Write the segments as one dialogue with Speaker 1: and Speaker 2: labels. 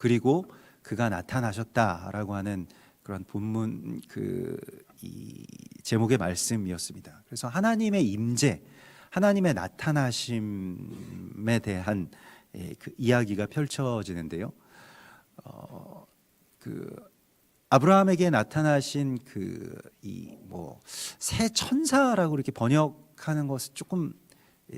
Speaker 1: 그리고 그가 나타나셨다라고 하는 그런 본문 이 제목의 말씀이었습니다. 그래서 하나님의 임재, 하나님의 나타나심에 대한 그 이야기가 펼쳐지는데요. 그 아브라함에게 나타나신 새 천사라고 이렇게 번역하는 것은 조금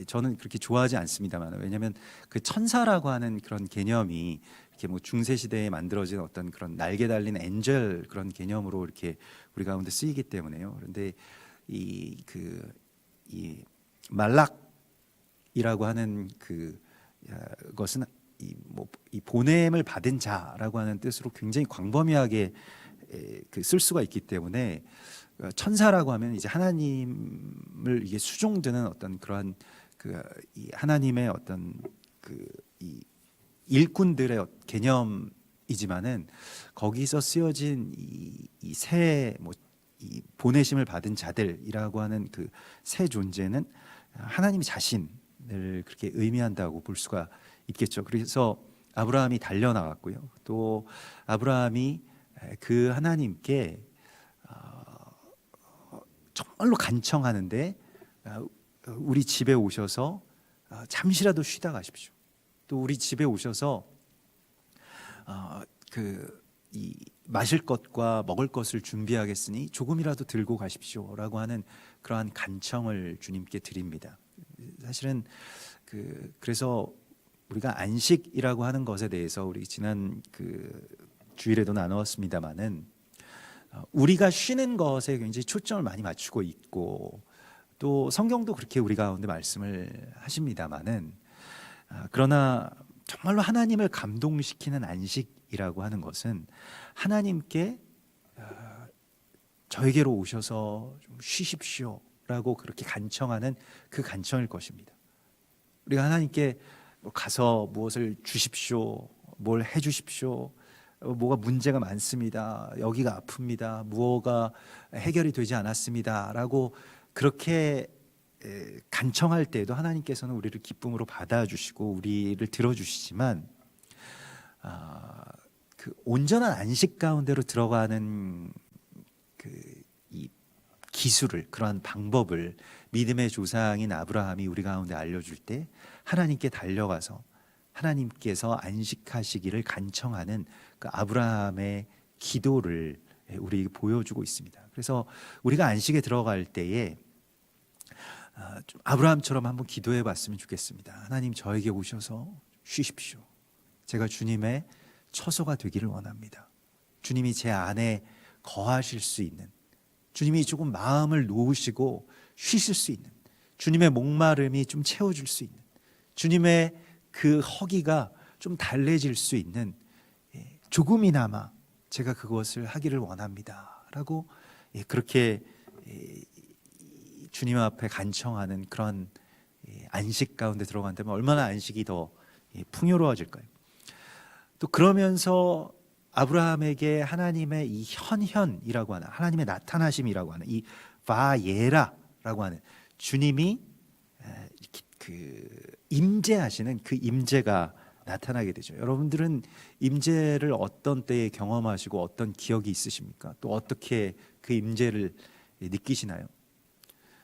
Speaker 1: 저는 그렇게 좋아하지 않습니다만, 왜냐하면 그 천사라고 하는 그런 개념이 이렇게 중세 시대에 만들어진 어떤 그런 날개 달린 엔젤 그런 개념으로 이렇게 우리 가운데 쓰이기 때문에요. 그런데 이 말락이라고 하는 것은 이 보냄을 받은 자라고 하는 뜻으로 굉장히 광범위하게 쓸 수가 있기 때문에, 천사라고 하면 이제 하나님을 이게 수종드는 어떤 그러한 이 하나님의 어떤 이 일꾼들의 개념이지만은, 거기서 쓰여진 이 보내심을 받은 자들이라고 하는 그 새 존재는 하나님 자신을 그렇게 의미한다고 볼 수가 있겠죠. 그래서 아브라함이 달려나갔고요. 또 아브라함이 그 하나님께 정말로 간청하는데, 우리 집에 오셔서 잠시라도 쉬다 가십시오. 또 우리 집에 오셔서 이 마실 것과 먹을 것을 준비하겠으니 조금이라도 들고 가십시오라고 하는 그러한 간청을 주님께 드립니다. 사실은 그래서 우리가 안식이라고 하는 것에 대해서 우리 지난 주일에도 나누었습니다마는, 우리가 쉬는 것에 굉장히 초점을 많이 맞추고 있고, 또 성경도 그렇게 우리 가운데 말씀을 하십니다마는, 그러나 정말로 하나님을 감동시키는 안식이라고 하는 것은 하나님께 저에게로 오셔서 좀 쉬십시오라고 그렇게 간청하는 그 간청일 것입니다. 우리가 하나님께 가서 무엇을 주십시오, 뭘 해주십시오, 뭐가 문제가 많습니다, 여기가 아픕니다, 무엇가 해결이 되지 않았습니다 라고 그렇게 간청할 때에도 하나님께서는 우리를 기쁨으로 받아주시고 우리를 들어주시지만, 그 온전한 안식 가운데로 들어가는 이 기술을, 그러한 방법을 믿음의 조상인 아브라함이 우리 가운데 알려줄 때, 하나님께 달려가서 하나님께서 안식하시기를 간청하는 그 아브라함의 기도를 우리에게 보여주고 있습니다. 그래서 우리가 안식에 들어갈 때에 좀 아브라함처럼 한번 기도해 봤으면 좋겠습니다. 하나님, 저에게 오셔서 쉬십시오. 제가 주님의 처소가 되기를 원합니다. 주님이 제 안에 거하실 수 있는, 주님이 조금 마음을 놓으시고 쉬실 수 있는, 주님의 목마름이 좀 채워줄 수 있는, 주님의 그 허기가 좀 달래질 수 있는, 조금이나마 제가 그것을 하기를 원합니다 라고 그렇게 주님 앞에 간청하는 그런 안식 가운데 들어간다면 얼마나 안식이 더 풍요로워질까요? 또 그러면서 아브라함에게 하나님의 이 현현이라고 하는, 하나님의 나타나심이라고 하는, 이 바예라라고 하는 주님이 임재하시는 그 임재가 나타나게 되죠. 여러분들은 임재를 어떤 때에 경험하시고 어떤 기억이 있으십니까? 또 어떻게 그 임재를 느끼시나요?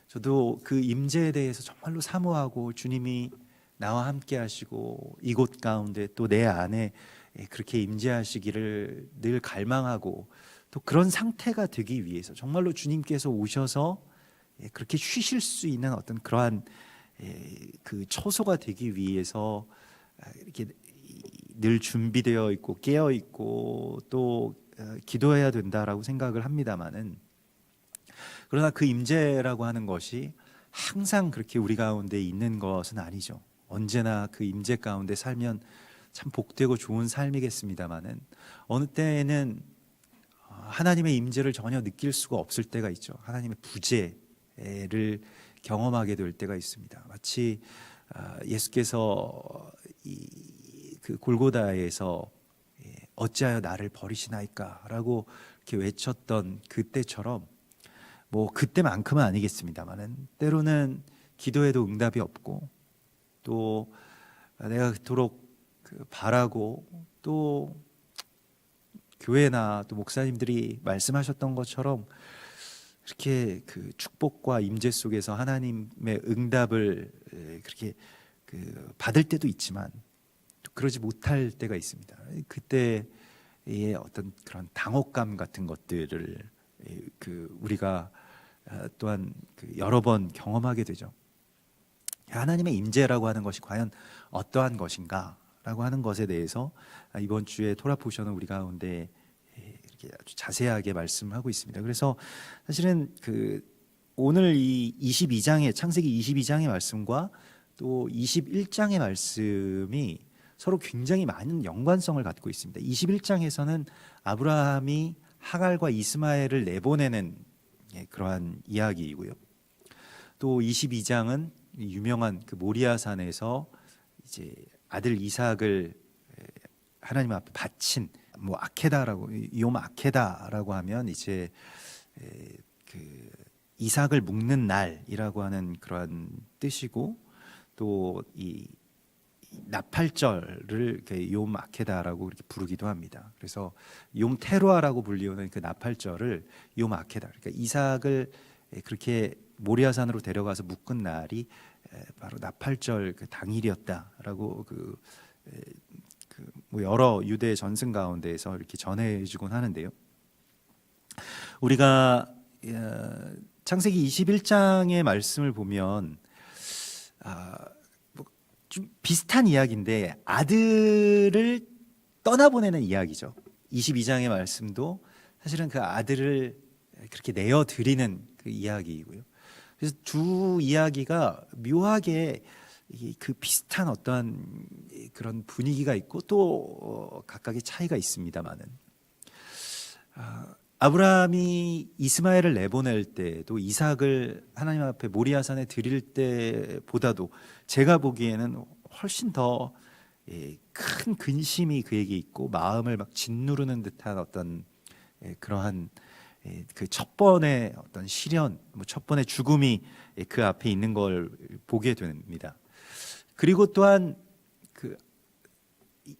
Speaker 1: 저도 그 임재에 대해서 정말로 사모하고, 주님이 나와 함께 하시고 이곳 가운데 또 내 안에 그렇게 임재하시기를 늘 갈망하고, 또 그런 상태가 되기 위해서 정말로 주님께서 오셔서 그렇게 쉬실 수 있는 어떤 그러한 그 처소가 되기 위해서 이렇게 늘 준비되어 있고 깨어 있고 또 기도해야 된다라고 생각을 합니다만은, 그러나 그 임재라고 하는 것이 항상 그렇게 우리 가운데 있는 것은 아니죠. 언제나 그 임재 가운데 살면 참 복되고 좋은 삶이겠습니다만은, 어느 때에는 하나님의 임재를 전혀 느낄 수가 없을 때가 있죠. 하나님의 부재를 경험하게 될 때가 있습니다. 마치 예수께서 그 골고다에서 어찌하여 나를 버리시나이까라고 이렇게 외쳤던 그때처럼, 뭐 그때만큼은 아니겠습니다만은 때로는 기도해도 응답이 없고, 또 내가 그토록 바라고 또 교회나 또 목사님들이 말씀하셨던 것처럼 그렇게 그 축복과 임재 속에서 하나님의 응답을 그렇게 받을 때도 있지만 또 그러지 못할 때가 있습니다. 그때의 어떤 그런 당혹감 같은 것들을 우리가 또한 여러 번 경험하게 되죠. 하나님의 임재라고 하는 것이 과연 어떠한 것인가라고 하는 것에 대해서 이번 주에 토라 포션은 우리 가운데 이렇게 아주 자세하게 말씀하고 있습니다. 그래서 사실은 오늘 이 22장의 창세기 22장의 말씀과 또 21장의 말씀이 서로 굉장히 많은 연관성을 갖고 있습니다. 21장에서는 아브라함이 하갈과 이스마엘을 내보내는 그러한 이야기이고요. 또 22장은 유명한 모리아산에서 이제 아들 이삭을 하나님 앞에 바친 아케다라고 욤 아케다라고 하면 이제 이삭을 묶는 날이라고 하는 그러한 뜻이고 또 이 나팔절을 욤 아케다라고 이렇게 부르기도 합니다. 그래서 욤 테루아라고 불리우는 그 나팔절을 욤 아케다. 그러니까 이삭을 그렇게 모리아산으로 데려가서 묶은 날이 바로 나팔절 당일이었다라고 여러 유대 전승 가운데에서 이렇게 전해지곤 하는데요. 우리가 창세기 21장의 말씀을 보면 좀 비슷한 이야기인데 아들을 떠나보내는 이야기죠. 22장의 말씀도 사실은 그 아들을 그렇게 내어드리는 그 이야기이고요. 그래서 두 이야기가 묘하게 비슷한 어떠한 그런 분위기가 있고 또 각각의 차이가 있습니다만은 아브라함이 이스마엘을 내보낼 때도 이삭을 하나님 앞에 모리아산에 드릴 때보다도 제가 보기에는 훨씬 더 큰 근심이 그에게 있고 마음을 막 짓누르는 듯한 어떤 그러한 그 첫 번의 어떤 시련, 첫 번의 죽음이 그 앞에 있는 걸 보게 됩니다. 그리고 또한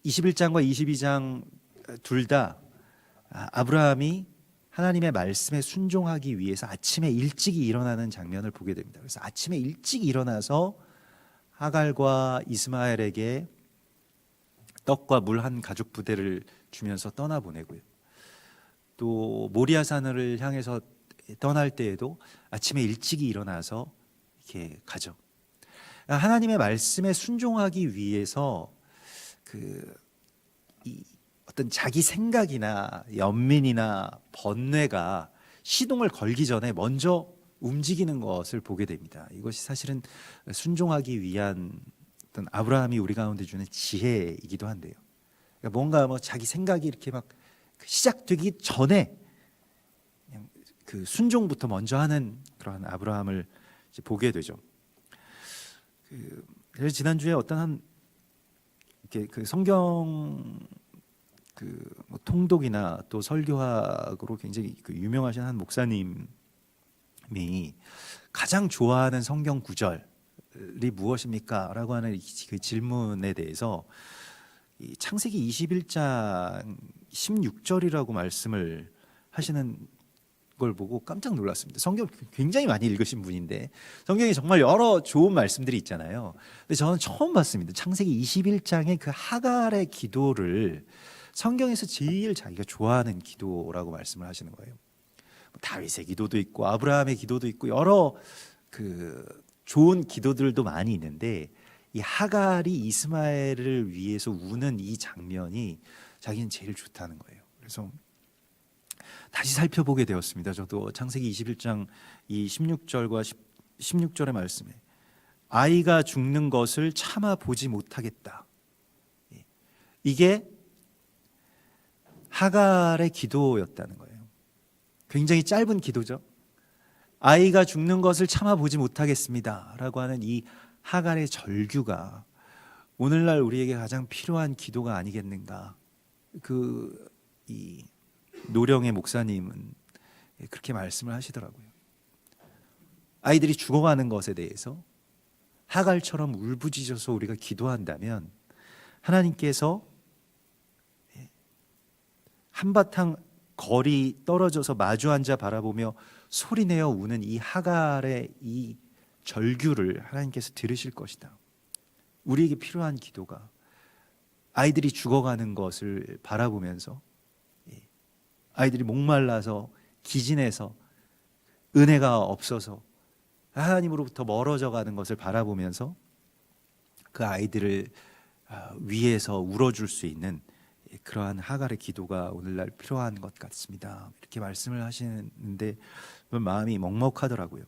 Speaker 1: 21장과 22장 둘 다 아브라함이 하나님의 말씀에 순종하기 위해서 아침에 일찍 일어나는 장면을 보게 됩니다. 그래서 아침에 일찍 일어나서 하갈과 이스마엘에게 떡과 물 한 가죽 부대를 주면서 떠나보내고요. 또 모리아산을 향해서 떠날 때에도 아침에 일찍 일어나서 이렇게 가죠. 하나님의 말씀에 순종하기 위해서 어떤 자기 생각이나 연민이나 번뇌가 시동을 걸기 전에 먼저 움직이는 것을 보게 됩니다. 이것이 사실은 순종하기 위한 어떤 아브라함이 우리 가운데 주는 지혜이기도 한데요. 그러니까 뭔가 자기 생각이 이렇게 막 시작되기 전에 그냥 순종부터 먼저 하는 그러한 아브라함을 이제 보게 되죠. 그래서 지난주에 어떤 이렇게 성경 통독이나 또 설교학으로 굉장히 유명하신 한 목사님이 가장 좋아하는 성경 구절이 무엇입니까? 라고 하는 그 질문에 대해서 이 창세기 21장 16절이라고 말씀을 하시는 걸 보고 깜짝 놀랐습니다. 성경 굉장히 많이 읽으신 분인데 성경에 정말 여러 좋은 말씀들이 있잖아요. 근데 저는 처음 봤습니다. 창세기 21장의 그 하갈의 기도를 성경에서 제일 자기가 좋아하는 기도라고 말씀을 하시는 거예요. 다윗의 기도도 있고 아브라함의 기도도 있고 여러 좋은 기도들도 많이 있는데 이 하갈이 이스마엘을 위해서 우는 이 장면이 자기는 제일 좋다는 거예요. 그래서 다시 살펴보게 되었습니다. 저도 창세기 21장 이 16절과 16절의 말씀에 아이가 죽는 것을 참아 보지 못하겠다. 이게 하갈의 기도였다는 거예요. 굉장히 짧은 기도죠. 아이가 죽는 것을 참아 보지 못하겠습니다 라고 하는 이 하갈의 절규가 오늘날 우리에게 가장 필요한 기도가 아니겠는가. 이 노령의 목사님은 그렇게 말씀을 하시더라고요. 아이들이 죽어가는 것에 대해서 하갈처럼 울부짖어서 우리가 기도한다면 하나님께서 한바탕 거리 떨어져서 마주 앉아 바라보며 소리내어 우는 이 하갈의 이 절규를 하나님께서 들으실 것이다. 우리에게 필요한 기도가 아이들이 죽어가는 것을 바라보면서, 아이들이 목말라서 기진해서 은혜가 없어서 하나님으로부터 멀어져 가는 것을 바라보면서 그 아이들을 위해서 울어줄 수 있는 그러한 하갈의 기도가 오늘날 필요한 것 같습니다. 이렇게 말씀을 하시는데 마음이 먹먹하더라고요.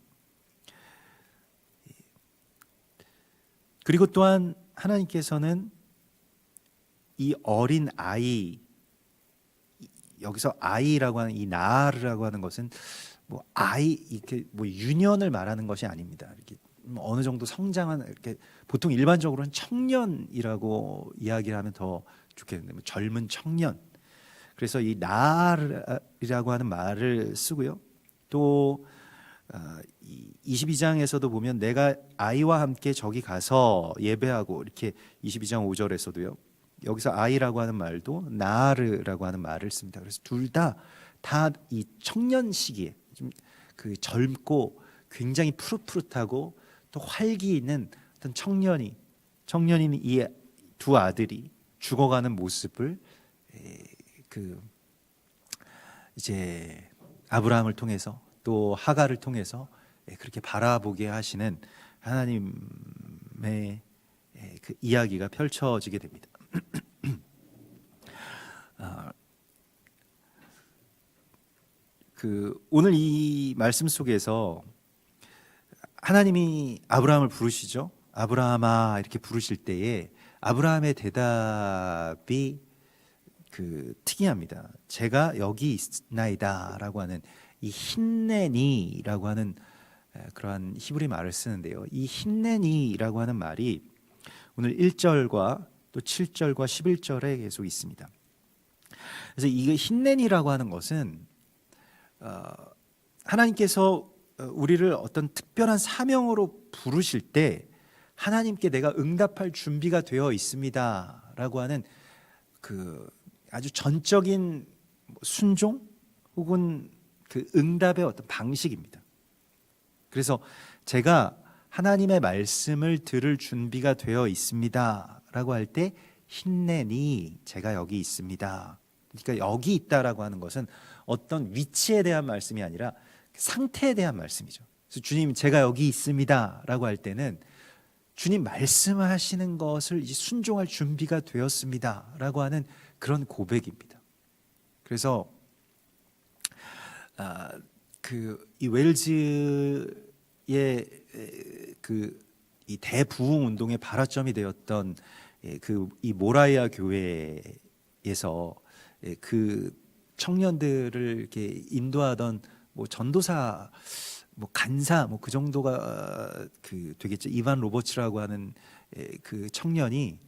Speaker 1: 그리고 또한 하나님께서는 이 어린 아이, 여기서 아이라고 하는 이 나르라고 하는 것은 뭐 아이 이렇게 뭐 유년을 말하는 것이 아닙니다. 이렇게 어느 정도 성장한, 이렇게 보통 일반적으로는 청년이라고 이야기를 하면 더 좋겠는데, 뭐 젊은 청년. 그래서 이 나르라고 하는 말을 쓰고요. 또 22장에서도 보면 내가 아이와 함께 저기 가서 예배하고, 이렇게 22장 5절에서도요. 여기서 아이라고 하는 말도 나르라고 하는 말을 씁니다. 그래서 둘 다 이 청년 시기에 좀 그 젊고 굉장히 푸릇푸릇하고 또 활기 있는 어떤 청년인 이 두 아들이 죽어가는 모습을 그 이제 아브라함을 통해서 또 하갈을 통해서 그렇게 바라보게 하시는 하나님의 그 이야기가 펼쳐지게 됩니다. 오늘 이 말씀 속에서 하나님이 아브라함을 부르시죠. 아브라함아 이렇게 부르실 때에 아브라함의 대답이 특이합니다. 제가 여기 있나이다라고 하는 이 힌내니라고 하는 그러한 히브리 말을 쓰는데요. 이 힌내니라고 하는 말이 오늘 1절과 또 7절과 11절에 계속 있습니다. 그래서 이 힌내니라고 하는 것은 하나님께서 우리를 어떤 특별한 사명으로 부르실 때 하나님께 내가 응답할 준비가 되어 있습니다라고 하는 그 아주 전적인 순종 혹은 그 응답의 어떤 방식입니다. 그래서 제가 하나님의 말씀을 들을 준비가 되어 있습니다라고 할 때 힌내니 제가 여기 있습니다. 그러니까 여기 있다라고 하는 것은 어떤 위치에 대한 말씀이 아니라 상태에 대한 말씀이죠. 그래서 주님 제가 여기 있습니다라고 할 때는 주님 말씀하시는 것을 이제 순종할 준비가 되었습니다라고 하는 그런 고백입니다. 그래서 이 웰즈의 이 대부흥 운동의 발화점이 되었던 이 모라이아 교회에서 그 청년들을 이렇게 인도하던 뭐 전도사, 뭐 간사, 뭐 그 정도가 되겠죠. 이반 로버츠라고 하는 그 청년이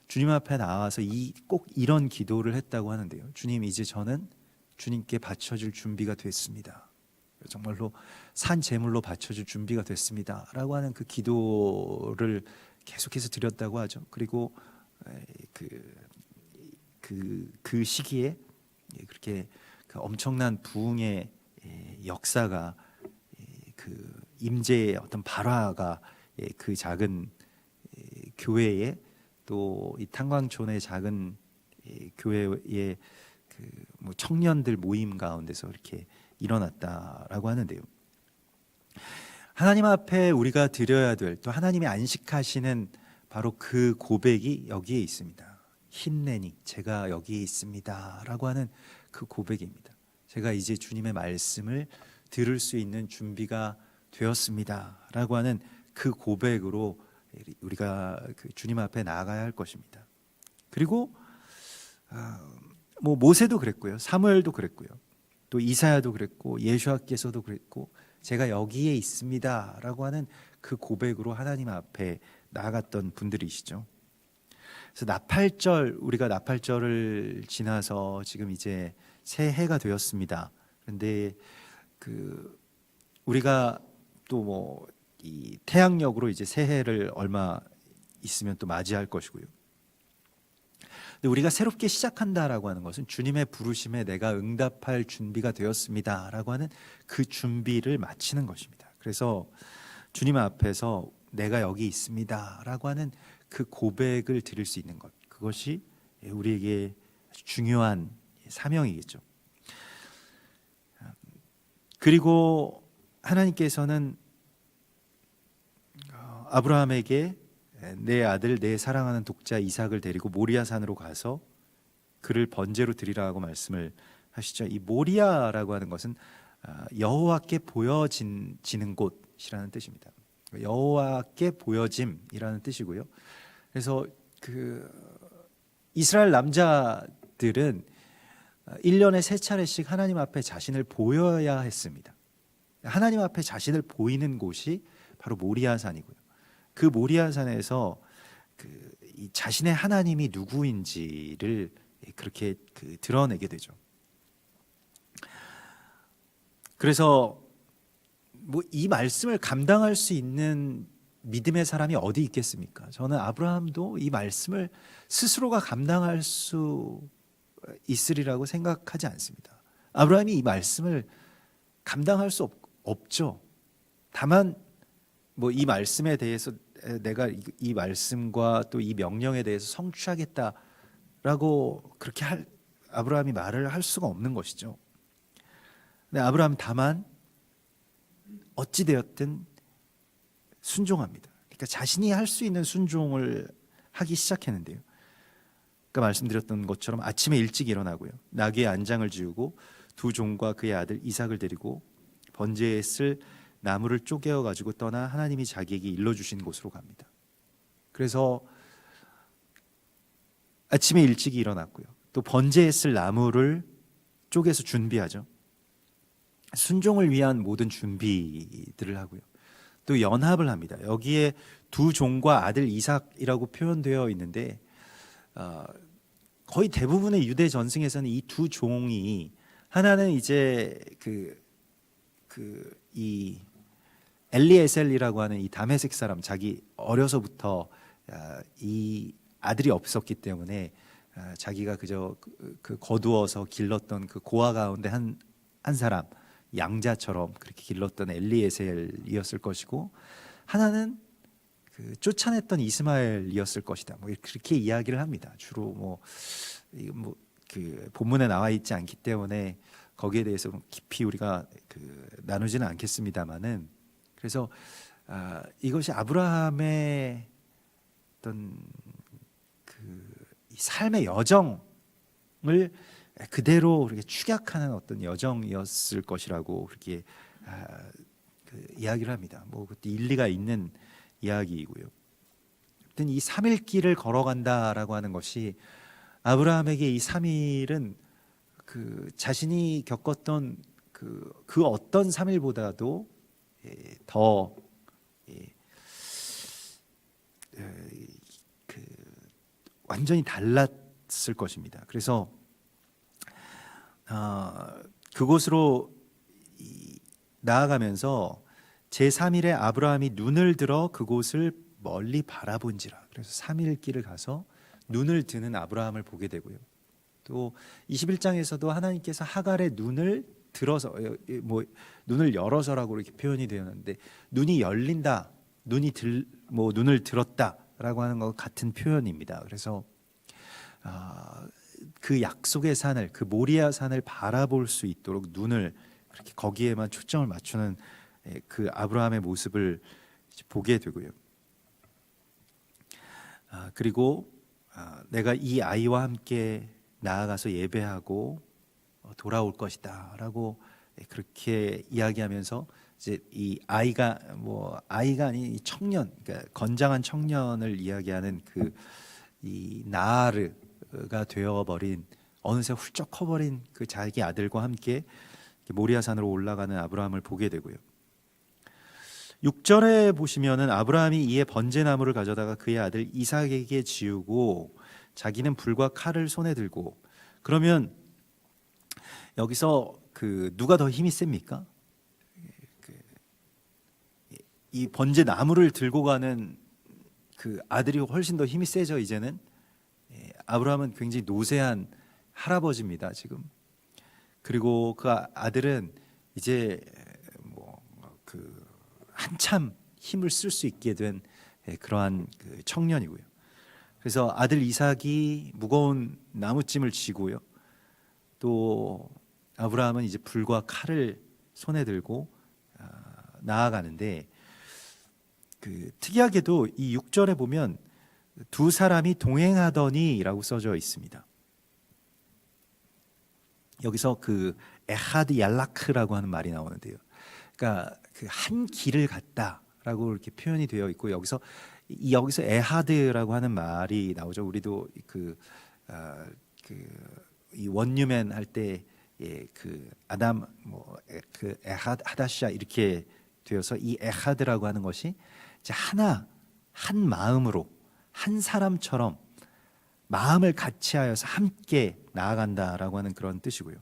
Speaker 1: 주님 앞에 나와서 꼭 이런 기도를 했다고 하는데요. 주님 이제 저는 주님께 바쳐줄 준비가 됐습니다. 정말로 산 제물로 바쳐줄 준비가 됐습니다라고 하는 그 기도를 계속해서 드렸다고 하죠. 그리고 그 시기에 그렇게 그 엄청난 부흥의 역사가 그 임재의 어떤 발화가 그 작은 교회에 또 이 탄광촌의 작은 교회의 뭐 청년들 모임 가운데서 이렇게 일어났다라고 하는데요. 하나님 앞에 우리가 드려야 될, 또 하나님이 안식하시는 바로 그 고백이 여기에 있습니다. 힌내니 제가 여기에 있습니다라고 하는 그 고백입니다. 제가 이제 주님의 말씀을 들을 수 있는 준비가 되었습니다라고 하는 그 고백으로 우리가 주님 앞에 나아가야 할 것입니다. 그리고 뭐 모세도 그랬고요, 사무엘도 그랬고요, 또 이사야도 그랬고 예수아께서도 그랬고 제가 여기에 있습니다라고 하는 그 고백으로 하나님 앞에 나아갔던 분들이시죠. 그래서 우리가 나팔절을 지나서 지금 이제 새해가 되었습니다. 그런데 우리가 또 뭐 이 태양력으로 이제 새해를 얼마 있으면 또 맞이할 것이고요. 근데 우리가 새롭게 시작한다라고 하는 것은 주님의 부르심에 내가 응답할 준비가 되었습니다라고 하는 그 준비를 마치는 것입니다. 그래서 주님 앞에서 내가 여기 있습니다라고 하는 그 고백을 드릴 수 있는 것, 그것이 우리에게 아주 중요한 사명이겠죠. 그리고 하나님께서는 아브라함에게 내 아들 내 사랑하는 독자 이삭을 데리고 모리아 산으로 가서 그를 번제로 드리라고 말씀을 하시죠. 이 모리아라고 하는 것은 여호와께 보여지는 곳이라는 뜻입니다. 여호와께 보여짐이라는 뜻이고요. 그래서 그 이스라엘 남자들은 1년에 3차례씩 하나님 앞에 자신을 보여야 했습니다. 하나님 앞에 자신을 보이는 곳이 바로 모리아산이고요. 그 모리아산에서 이 자신의 하나님이 누구인지를 그렇게 드러내게 되죠. 그래서 뭐 이 말씀을 감당할 수 있는 믿음의 사람이 어디 있겠습니까? 저는 아브라함도 이 말씀을 스스로가 감당할 수 있으리라고 생각하지 않습니다. 아브라함이 이 말씀을 감당할 수 없죠. 다만 뭐 이 말씀에 대해서 내가 이 말씀과 또 이 명령에 대해서 성취하겠다라고 그렇게 아브라함이 말을 할 수가 없는 것이죠. 근데 아브라함 다만 어찌 되었든 순종합니다. 그러니까 자신이 할 수 있는 순종을 하기 시작했는데요. 아까 말씀드렸던 것처럼 아침에 일찍 일어나고요. 나귀의 안장을 지우고 두 종과 그의 아들 이삭을 데리고 번제에 쓸 나무를 쪼개어 가지고 떠나 하나님이 자기에게 일러주신 곳으로 갑니다. 그래서 아침에 일찍 일어났고요. 또 번제에 쓸 나무를 쪼개서 준비하죠. 순종을 위한 모든 준비들을 하고요. 또 연합을 합니다. 여기에 두 종과 아들 이삭이라고 표현되어 있는데 거의 대부분의 유대 전승에서는 이 두 종이 하나는 이제 이 엘리에셀이라고 하는 이 다메섹 사람, 자기 어려서부터 이 아들이 없었기 때문에 자기가 그저 거두어서 길렀던 그 고아 가운데 한 사람, 양자처럼 그렇게 길렀던 엘리에셀이었을 것이고, 하나는 쫓아냈던 이스마엘이었을 것이다. 뭐 그렇게 이야기를 합니다. 주로 그 본문에 나와 있지 않기 때문에 거기에 대해서 깊이 우리가 나누지는 않겠습니다만은, 그래서 이것이 아브라함의 어떤 이 삶의 여정을 그대로 이렇게 축약하는 어떤 여정이었을 것이라고 그렇게 이야기를 합니다. 뭐 그것도 일리가 있는 이야기이고요. 어떤 이 3일 길을 걸어간다라고 하는 것이 아브라함에게 이 3일은 자신이 겪었던 그 어떤 3일보다도 더 완전히 달랐을 것입니다. 그래서 그곳으로 나아가면서 제3일에 아브라함이 눈을 들어 그곳을 멀리 바라본지라. 그래서 3일 길을 가서 눈을 드는 아브라함을 보게 되고요. 또 21장에서도 하나님께서 하갈의 눈을 들어서 눈을 열어서라고 이렇게 표현이 되었는데, 눈이 열린다, 눈을 들었다라고 하는 것 같은 표현입니다. 그래서 그 약속의 산을, 그 모리아 산을 바라볼 수 있도록 눈을 그렇게 거기에만 초점을 맞추는 그 아브라함의 모습을 보게 되고요. 그리고 내가 이 아이와 함께 나아가서 예배하고 돌아올 것이다라고 그렇게 이야기하면서, 이제 이 아이가 아닌 이 청년, 그러니까 건장한 청년을 이야기하는 이 나아르가 되어버린, 어느새 훌쩍 커버린 그 자기 아들과 함께 모리아산으로 올라가는 아브라함을 보게 되고요. 6절에 보시면은 아브라함이 이에 번제나무를 가져다가 그의 아들 이삭에게 지우고 자기는 불과 칼을 손에 들고, 그러면 여기서 누가 더 힘이 셉니까? 이 번제나무를 들고 가는 그 아들이 훨씬 더 힘이 세죠. 이제는 아브라함은 굉장히 노쇠한 할아버지입니다, 지금. 그리고 그 아들은 이제 뭐 그 한참 힘을 쓸 수 있게 된 그러한 그 청년이고요. 그래서 아들 이삭이 무거운 나무찜을 지고요. 또 아브라함은 이제 불과 칼을 손에 들고 나아가는데, 그 특이하게도 이 6절에 보면 두 사람이 동행하더니라고 써져 있습니다. 여기서 그 에하드 얄라크라고 하는 말이 나오는데요. 그러니까 그 한 길을 갔다라고 이렇게 표현이 되어 있고, 여기서 에하드라고 하는 말이 나오죠. 우리도 이 원유맨 할 때 그 아담 그 에하드 하다샤 이렇게 되어서 이 에하드라고 하는 것이 이제 한 마음으로 한 사람처럼 마음을 같이하여서 함께 나아간다라고 하는 그런 뜻이고요.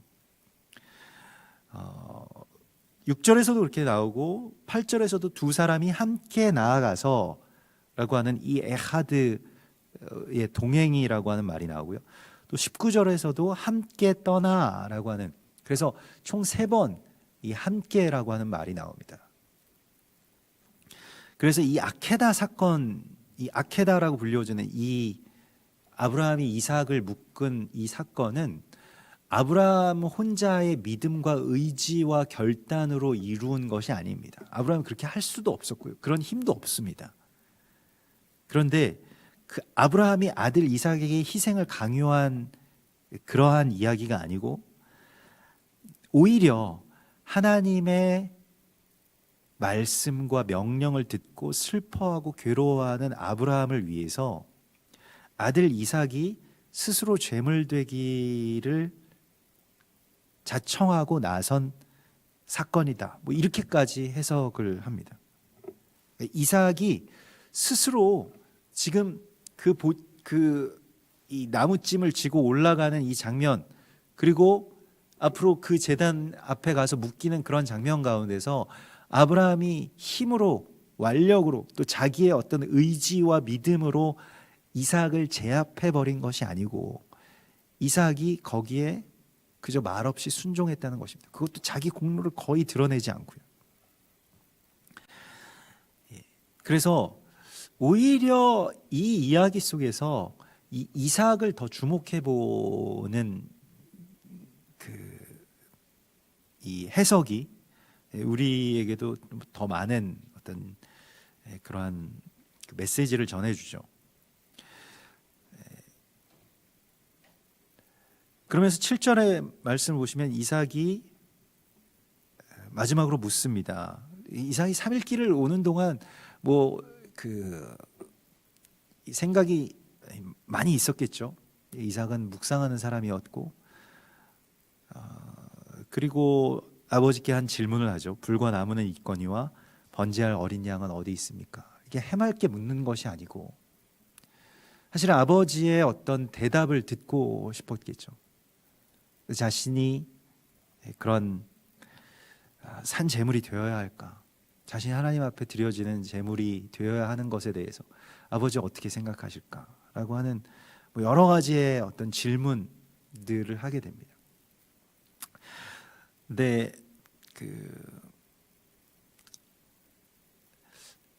Speaker 1: 6절에서도 그렇게 나오고 8절에서도 두 사람이 함께 나아가서 라고 하는 이 에하드의 동행이라고 하는 말이 나오고요. 또 19절에서도 함께 떠나라고 하는, 그래서 총 3번 이 함께라고 하는 말이 나옵니다. 그래서 이 아케다 사건, 이 아케다라고 불려지는 이 아브라함이 이삭을 묶은 이 사건은 아브라함 혼자의 믿음과 의지와 결단으로 이루은 것이 아닙니다. 아브라함은 그렇게 할 수도 없었고요. 그런 힘도 없습니다. 그런데 그 아브라함이 아들 이삭에게 희생을 강요한 그러한 이야기가 아니고, 오히려 하나님의 말씀과 명령을 듣고 슬퍼하고 괴로워하는 아브라함을 위해서 아들 이삭이 스스로 죄물 되기를 자청하고 나선 사건이다, 뭐 이렇게까지 해석을 합니다. 이삭이 스스로 지금 이 나무찜을 지고 올라가는 이 장면, 그리고 앞으로 그 제단 앞에 가서 묶이는 그런 장면 가운데서 아브라함이 힘으로, 완력으로, 또 자기의 어떤 의지와 믿음으로 이삭을 제압해 버린 것이 아니고, 이삭이 거기에 그저 말없이 순종했다는 것입니다. 그것도 자기 공로를 거의 드러내지 않고요. 그래서 오히려 이 이야기 속에서 이 이삭을 더 주목해 보는 이 해석이 우리에게도 더 많은 어떤 그러한 메시지를 전해주죠. 그러면서 7절의 말씀을 보시면 이삭이 마지막으로 묻습니다. 이삭이 3일 길을 오는 동안 생각이 많이 있었겠죠. 이삭은 묵상하는 사람이었고, 그리고 아버지께 한 질문을 하죠. 불과 나무는 있거니와 번제할 어린 양은 어디 있습니까? 이게 해맑게 묻는 것이 아니고, 사실 아버지의 어떤 대답을 듣고 싶었겠죠. 자신이 그런 산 제물이 되어야 할까, 자신이 하나님 앞에 드려지는 제물이 되어야 하는 것에 대해서 아버지 어떻게 생각하실까라고 하는 여러 가지의 어떤 질문들을 하게 됩니다. 근데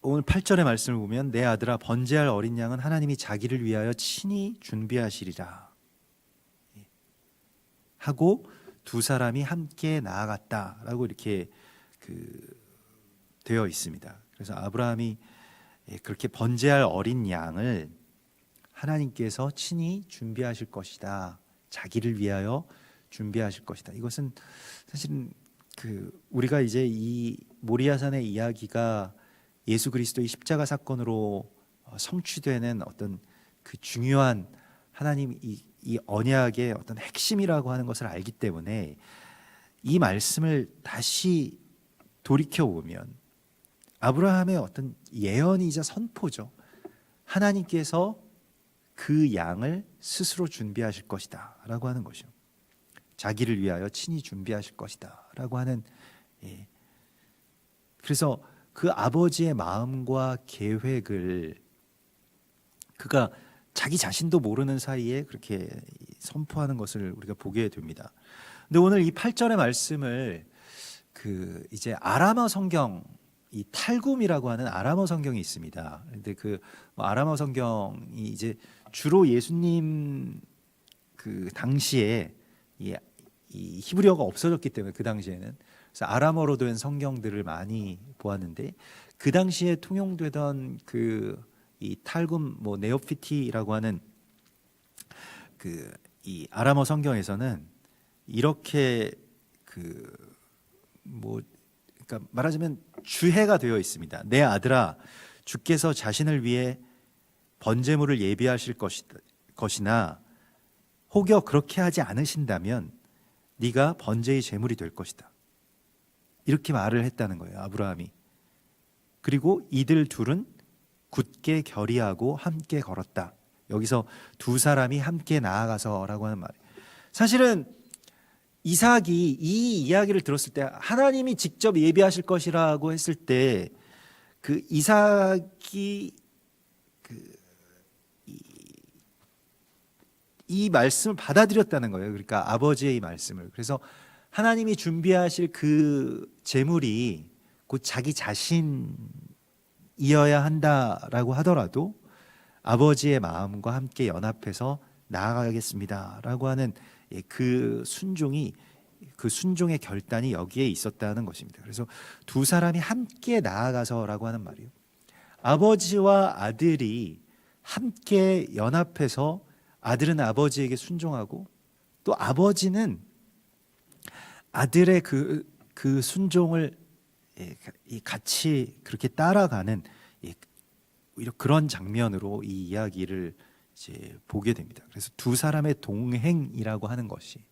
Speaker 1: 오늘 8절의 말씀을 보면 내 아들아 번제할 어린 양은 하나님이 자기를 위하여 친히 준비하시리라 하고 두 사람이 함께 나아갔다라고 이렇게 되어 있습니다. 그래서 아브라함이 그렇게 번제할 어린 양을 하나님께서 친히 준비하실 것이다, 자기를 위하여 준비하실 것이다. 이것은 사실은 우리가 이제 이 모리아산의 이야기가 예수 그리스도의 십자가 사건으로 성취되는 어떤 그 중요한 하나님 이 언약의 어떤 핵심이라고 하는 것을 알기 때문에 이 말씀을 다시 돌이켜 보면 아브라함의 어떤 예언이자 선포죠. 하나님께서 그 양을 스스로 준비하실 것이다 라고 하는 것이요. 자기를 위하여 친히 준비하실 것이다 라고 하는, 그래서 그 아버지의 마음과 계획을 그가 자기 자신도 모르는 사이에 그렇게 선포하는 것을 우리가 보게 됩니다. 근데 오늘 이 8절의 말씀을 그 이제 아람어 성경, 이 탈굼이라고 하는 아람어 성경이 있습니다. 근데 그 아람어 성경이 이제 주로 예수님 그 당시에 이 히브리어가 없어졌기 때문에 그 당시에는 그래서 아람어로 된 성경들을 많이 보았는데 그 당시에 통용되던 그 이 탈굼 뭐 네오피티라고 하는 그 이 아람어 성경에서는 이렇게 그 뭐 그러니까 말하자면 주해가 되어 있습니다. 내 아들아, 주께서 자신을 위해 번제물을 예비하실 것이나 혹여 그렇게 하지 않으신다면 네가 번제의 제물이 될 것이다. 이렇게 말을 했다는 거예요, 아브라함이. 그리고 이들 둘은 굳게 결의하고 함께 걸었다. 여기서 두 사람이 함께 나아가서라고 하는 말이에요. 사실은 이삭이 이 이야기를 들었을 때 하나님이 직접 예비하실 것이라고 했을 때 그 이삭이 이 말씀을 받아들였다는 거예요. 그러니까 아버지의 이 말씀을. 그래서 하나님이 준비하실 그 제물이 곧 자기 자신이어야 한다라고 하더라도 아버지의 마음과 함께 연합해서 나아가겠습니다라고 하는 그 순종이, 그 순종의 결단이 여기에 있었다는 것입니다. 그래서 두 사람이 함께 나아가서라고 하는 말이에요. 아버지와 아들이 함께 연합해서 아들은 아버지에게 순종하고 또 아버지는 아들의 그 순종을 같이 그렇게 따라가는 그런 장면으로 이 이야기를 이제 보게 됩니다. 그래서 두 사람의 동행이라고 하는 것이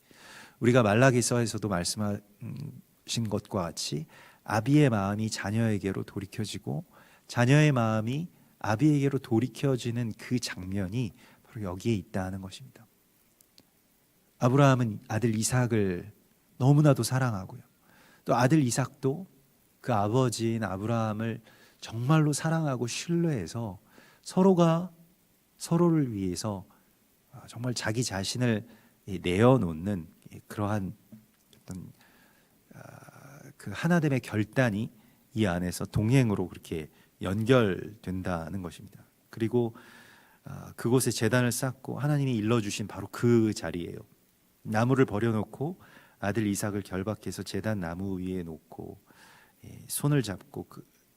Speaker 1: 우리가 말라기서에서도 말씀하신 것과 같이 아비의 마음이 자녀에게로 돌이켜지고 자녀의 마음이 아비에게로 돌이켜지는 그 장면이 바로 여기에 있다는 것입니다. 아브라함은 아들 이삭을 너무나도 사랑하고요. 또 아들 이삭도 그 아버지인 아브라함을 정말로 사랑하고 신뢰해서 서로가 서로를 위해서 정말 자기 자신을 내어놓는 그러한 어떤 그 하나됨의 결단이 이 안에서 동행으로 그렇게 연결된다는 것입니다. 그리고 그곳에 제단을 쌓고 하나님이 일러주신 바로 그 자리예요. 나무를 버려놓고 아들 이삭을 결박해서 제단 나무 위에 놓고 손을 잡고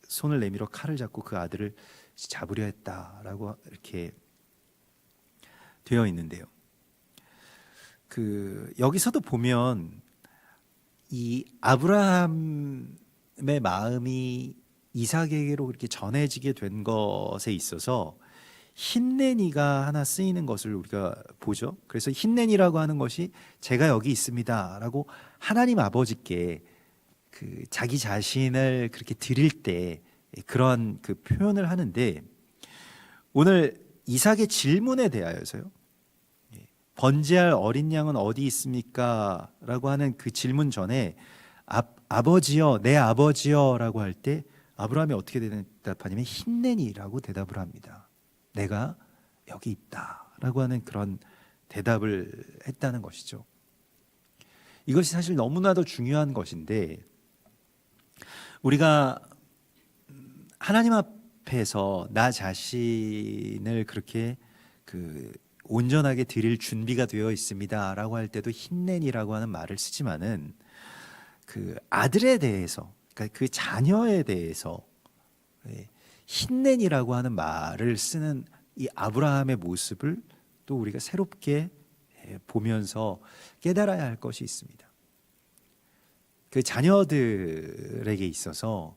Speaker 1: 손을 내밀어 칼을 잡고 그 아들을 잡으려 했다라고 이렇게 되어 있는데요. 여기서도 보면 이 아브라함의 마음이 이삭에게로 그렇게 전해지게 된 것에 있어서 흰내니가 하나 쓰이는 것을 우리가 보죠. 그래서 흰내니라고 하는 것이 제가 여기 있습니다라고 하나님 아버지께 그 자기 자신을 그렇게 드릴 때 그런 그 표현을 하는데 오늘 이삭의 질문에 대하여서요. 번제할 어린 양은 어디 있습니까? 라고 하는 그 질문 전에 아버지여, 내 아버지여 라고 할 때 아브라함이 어떻게 대답하냐면 흰내니라고 대답을 합니다. 내가 여기 있다 라고 하는 그런 대답을 했다는 것이죠. 이것이 사실 너무나도 중요한 것인데 우리가 하나님 앞에서 나 자신을 그렇게 온전하게 드릴 준비가 되어 있습니다라고 할 때도 흰내니라고 하는 말을 쓰지만은 그 아들에 대해서, 그러니까 그 자녀에 대해서 흰내니라고 하는 말을 쓰는 이 아브라함의 모습을 또 우리가 새롭게 보면서 깨달아야 할 것이 있습니다. 그 자녀들에게 있어서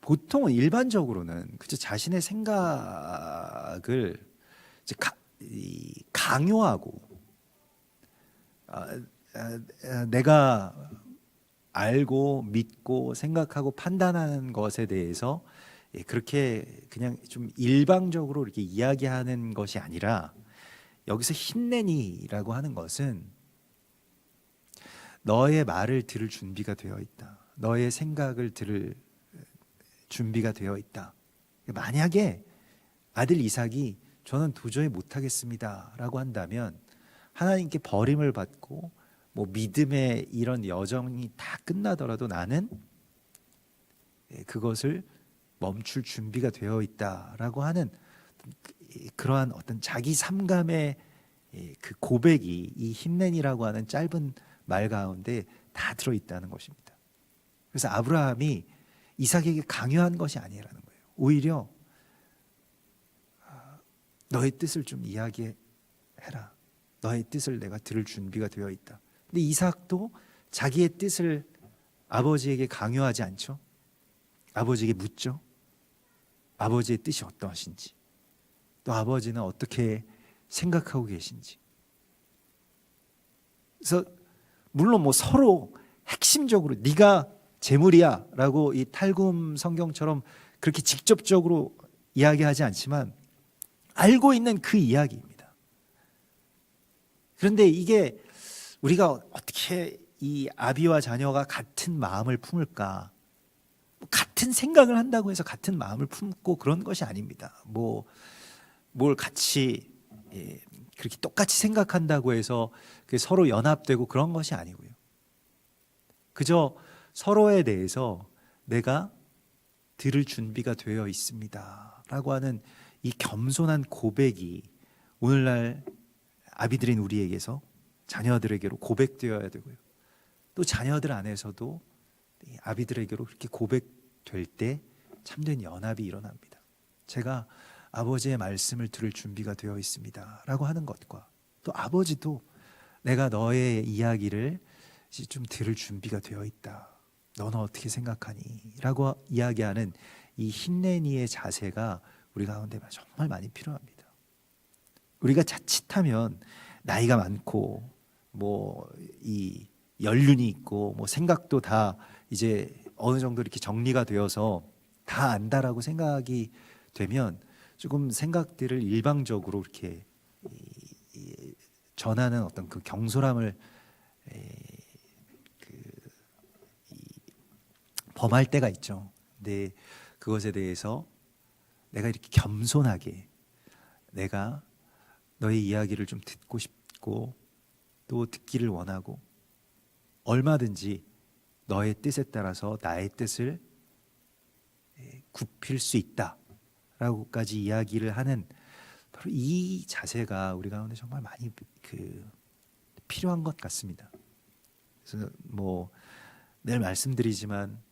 Speaker 1: 보통은 일반적으로는 그저 자신의 생각을 이제 강요하고 내가 알고 믿고 생각하고 판단하는 것에 대해서 그렇게 그냥 좀 일방적으로 이렇게 이야기하는 것이 아니라 여기서 흰내니라고 하는 것은 너의 말을 들을 준비가 되어 있다. 너의 생각을 들을 준비가 되어 있다. 만약에 아들 이삭이 저는 도저히 못하겠습니다라고 한다면 하나님께 버림을 받고 뭐 믿음의 이런 여정이 다 끝나더라도 나는 그것을 멈출 준비가 되어 있다라고 하는 그러한 어떤 자기 삼감의 그 고백이 이 힘낸이라고 하는 짧은 말 가운데 다 들어있다는 것입니다. 그래서 아브라함이 이삭에게 강요한 것이 아니라는 거예요. 오히려 너의 뜻을 좀 이야기해라. 너의 뜻을 내가 들을 준비가 되어 있다. 근데 이삭도 자기의 뜻을 아버지에게 강요하지 않죠. 아버지에게 묻죠. 아버지의 뜻이 어떠하신지, 또 아버지는 어떻게 생각하고 계신지. 그래서 물론 뭐 서로 핵심적으로 네가 재물이야 라고 이 탈굼 성경처럼 그렇게 직접적으로 이야기하지 않지만 알고 있는 그 이야기입니다. 그런데 이게 우리가 어떻게 이 아비와 자녀가 같은 마음을 품을까? 같은 생각을 한다고 해서 같은 마음을 품고 그런 것이 아닙니다. 뭘 같이 그렇게 똑같이 생각한다고 해서 서로 연합되고 그런 것이 아니고요. 그저 서로에 대해서 내가 들을 준비가 되어 있습니다 라고 하는 이 겸손한 고백이 오늘날 아비들인 우리에게서 자녀들에게로 고백되어야 되고요. 또 자녀들 안에서도 아비들에게로 그렇게 고백될 때 참된 연합이 일어납니다. 제가 아버지의 말씀을 들을 준비가 되어 있습니다 라고 하는 것과 또 아버지도 내가 너의 이야기를 이제 좀 들을 준비가 되어 있다. 너는 어떻게 생각하니? 라고 이야기하는 이 힘내니의 자세가 우리 가운데 정말 많이 필요합니다. 우리가 자칫하면 나이가 많고 뭐 이 연륜이 있고 뭐 생각도 다 이제 어느 정도 이렇게 정리가 되어서 다 안다라고 생각이 되면 조금 생각들을 일방적으로 이렇게 전하는 어떤 그 경솔함을 범할 때가 있죠. 근데 그것에 대해서 내가 이렇게 겸손하게 내가 너의 이야기를 좀 듣고 싶고 또 듣기를 원하고 얼마든지 너의 뜻에 따라서 나의 뜻을 굽힐 수 있다라고까지 이야기를 하는 바로 이 자세가 우리 가운데 정말 많이 필요한 것 같습니다. 그래서 뭐 늘 말씀드리지만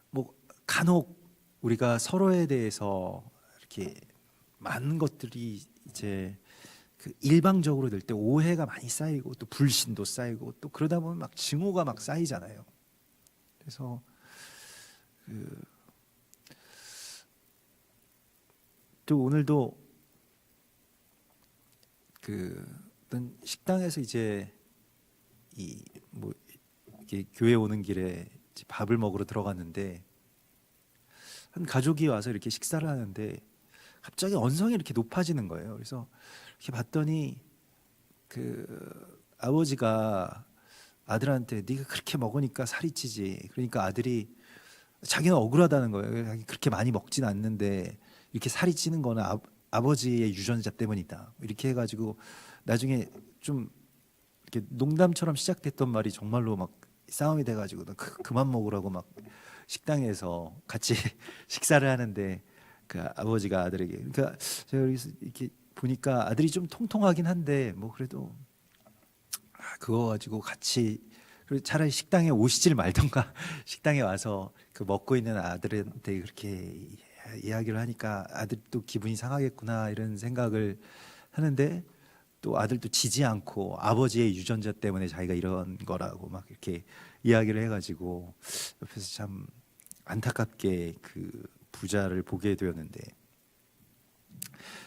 Speaker 1: 뭐 간혹 우리가 서로에 대해서 이렇게 많은 것들이 이제 일방적으로 될 때 오해가 많이 쌓이고 또 불신도 쌓이고 또 그러다 보면 막 증오가 막 쌓이잖아요. 그래서 또 오늘도 어떤 식당에서 이제 뭐 이렇게 교회 오는 길에 밥을 먹으러 들어갔는데 한 가족이 와서 이렇게 식사를 하는데 갑자기 언성이 이렇게 높아지는 거예요. 그래서 이렇게 봤더니 아버지가 아들한테 네가 그렇게 먹으니까 살이 찌지. 그러니까 아들이 자기는 억울하다는 거예요. 그렇게 많이 먹진 않는데 이렇게 살이 찌는 거는 아버지의 유전자 때문이다. 이렇게 해가지고 나중에 좀 이렇게 농담처럼 시작됐던 말이 정말로 막 싸움이 돼가지고 너 그만 먹으라고 막 식당에서 같이 식사를 하는데 그 아버지가 아들에게 그러니까 제가 여기서 이렇게 보니까 아들이 좀 통통하긴 한데 뭐 그래도 그거 가지고 같이 차라리 식당에 오시질 말던가 식당에 와서 먹고 있는 아들한테 그렇게 이야기를 하니까 아들도 기분이 상하겠구나 이런 생각을 하는데 또 아들도 지지 않고 아버지의 유전자 때문에 자기가 이런 거라고 막 이렇게 이야기를 해가지고 옆에서 참 안타깝게 부자를 보게 되었는데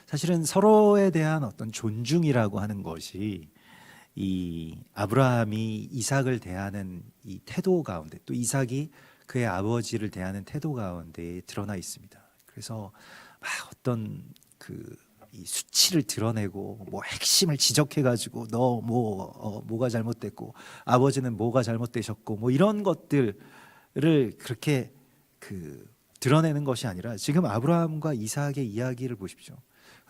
Speaker 1: 사실은 서로에 대한 어떤 존중이라고 하는 것이 이 아브라함이 이삭을 대하는 이 태도 가운데 또 이삭이 그의 아버지를 대하는 태도 가운데 드러나 있습니다. 그래서 막 어떤 이 수치를 드러내고 뭐 핵심을 지적해가지고 너 뭐가 잘못됐고 아버지는 뭐가 잘못되셨고 뭐 이런 것들을 그렇게 드러내는 것이 아니라 지금 아브라함과 이삭의 이야기를 보십시오.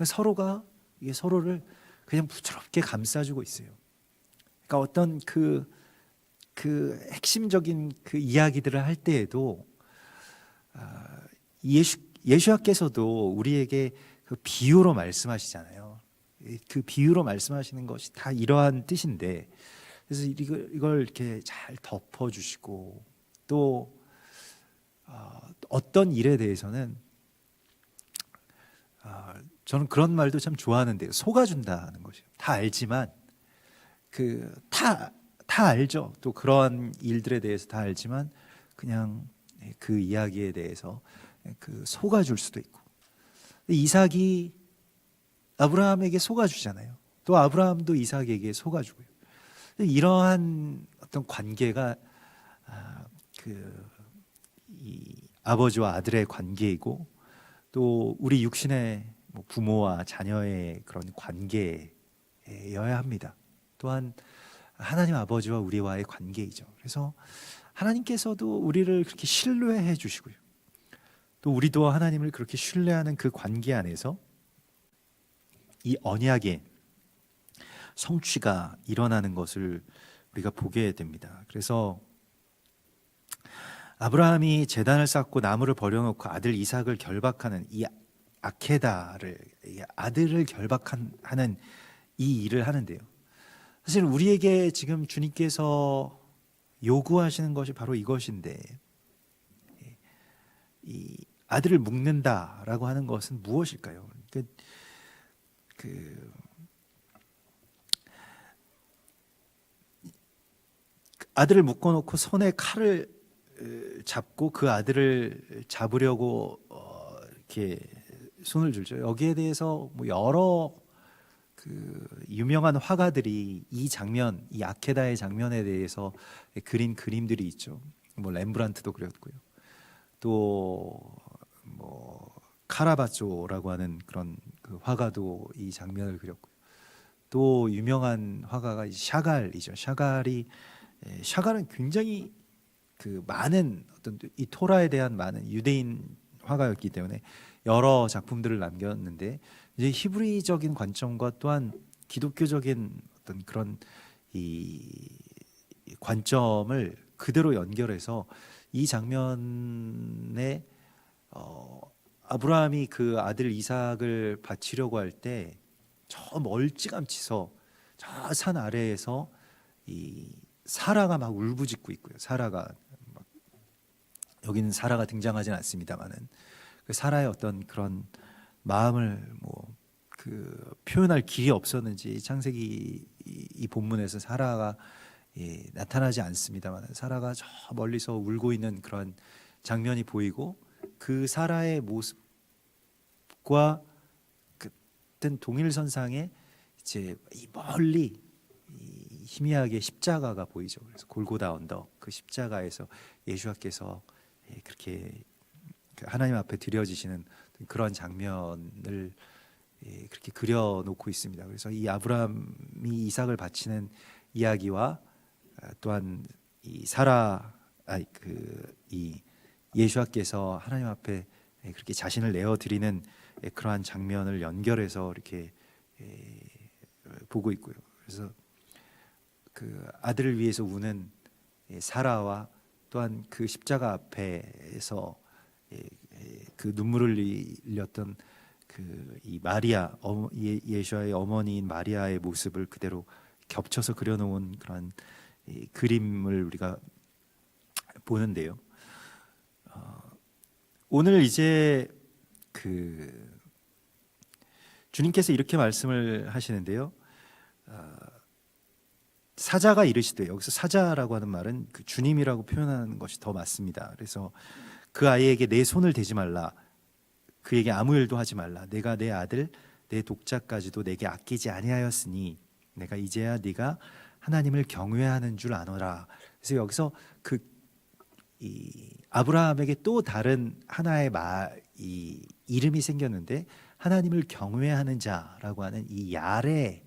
Speaker 1: 서로가 이게 서로를 그냥 부드럽게 감싸주고 있어요. 그러니까 어떤 그 핵심적인 그 이야기들을 할 때에도 예수님께서도 우리에게 그 비유로 말씀하시잖아요. 그 비유로 말씀하시는 것이 다 이러한 뜻인데, 그래서 이걸 이렇게 잘 덮어주시고 또 어떤 일에 대해서는 저는 그런 말도 참 좋아하는데요. 속아준다는 것이요. 다 알지만 다 알죠. 또 그런 일들에 대해서 다 알지만 그냥 그 이야기에 대해서 속아줄 수도 있고, 이삭이 아브라함에게 속아주잖아요. 또 아브라함도 이삭에게 속아주고요. 이러한 어떤 관계가 이 아버지와 아들의 관계이고, 또 우리 육신의 부모와 자녀의 그런 관계여야 합니다. 또한 하나님 아버지와 우리와의 관계이죠. 그래서 하나님께서도 우리를 그렇게 신뢰해 주시고요, 또 우리도 하나님을 그렇게 신뢰하는 그 관계 안에서 이 언약의 성취가 일어나는 것을 우리가 보게 됩니다. 그래서 아브라함이 제단을 쌓고 나무를 버려놓고 아들 이삭을 결박하는 이 아케다를, 아들을 결박하는 이 일을 하는데요, 사실 우리에게 지금 주님께서 요구하시는 것이 바로 이것인데, 이 아들을 묶는다라고 하는 것은 무엇일까요? 아들을 묶어놓고 손에 칼을 잡고 그 아들을 잡으려고 이렇게 손을 들죠. 여기에 대해서 여러 유명한 화가들이 이 장면, 이 아케다의 장면에 대해서 그린 그림들이 있죠. 렘브란트도 그렸고요. 또 카라바조라고 하는 그런 그 화가도 이 장면을 그렸고요. 또 유명한 화가가 샤갈이죠. 샤갈은 굉장히 많은 어떤 이 토라에 대한 많은 유대인 화가였기 때문에 여러 작품들을 남겼는데, 이제 히브리적인 관점과 또한 기독교적인 어떤 그런 이 관점을 그대로 연결해서 이 장면에 아브라함이 그 아들 이삭을 바치려고 할 때 저 멀찌감치서 저 산 아래에서 이 사라가 막 울부짖고 있고요. 여기는 사라가 등장하진 않습니다만은 그 사라의 어떤 그런 마음을 표현할 길이 없었는지 창세기 이 본문에서 사라가 나타나지 않습니다만, 사라가 저 멀리서 울고 있는 그런 장면이 보이고, 그 사라의 모습과 같은 동일선상에 이제 멀리 희미하게 십자가가 보이죠. 그래서 골고다 언덕, 그 십자가에서 예수님께서 그렇게 하나님 앞에 드려지시는 그런 장면을 그렇게 그려놓고 있습니다. 그래서 이 아브라함이 이삭을 바치는 이야기와 또한 이 이 예수님께서 하나님 앞에 그렇게 자신을 내어 드리는 그러한 장면을 연결해서 이렇게 보고 있고요. 그래서 그 아들을 위해서 우는 사라와 또한 그 십자가 앞에서 그 눈물을 흘렸던 이 마리아, 예수와의 어머니인 마리아의 모습을 그대로 겹쳐서 그려놓은 그런 그림을 우리가 보는데요. 오늘 이제 주님께서 이렇게 말씀을 하시는데요. 사자가 이르시되, 여기서 사자라고 하는 말은 그 주님이라고 표현하는 것이 더 맞습니다. 그래서 그 아이에게 내 손을 대지 말라, 그에게 아무 일도 하지 말라. 내가 내 아들 내 독자까지도 내게 아끼지 아니하였으니 내가 이제야 네가 하나님을 경외하는 줄 아노라. 그래서 여기서 이 아브라함에게 또 다른 하나의 이 이름이 생겼는데, 하나님을 경외하는 자라고 하는 이 야레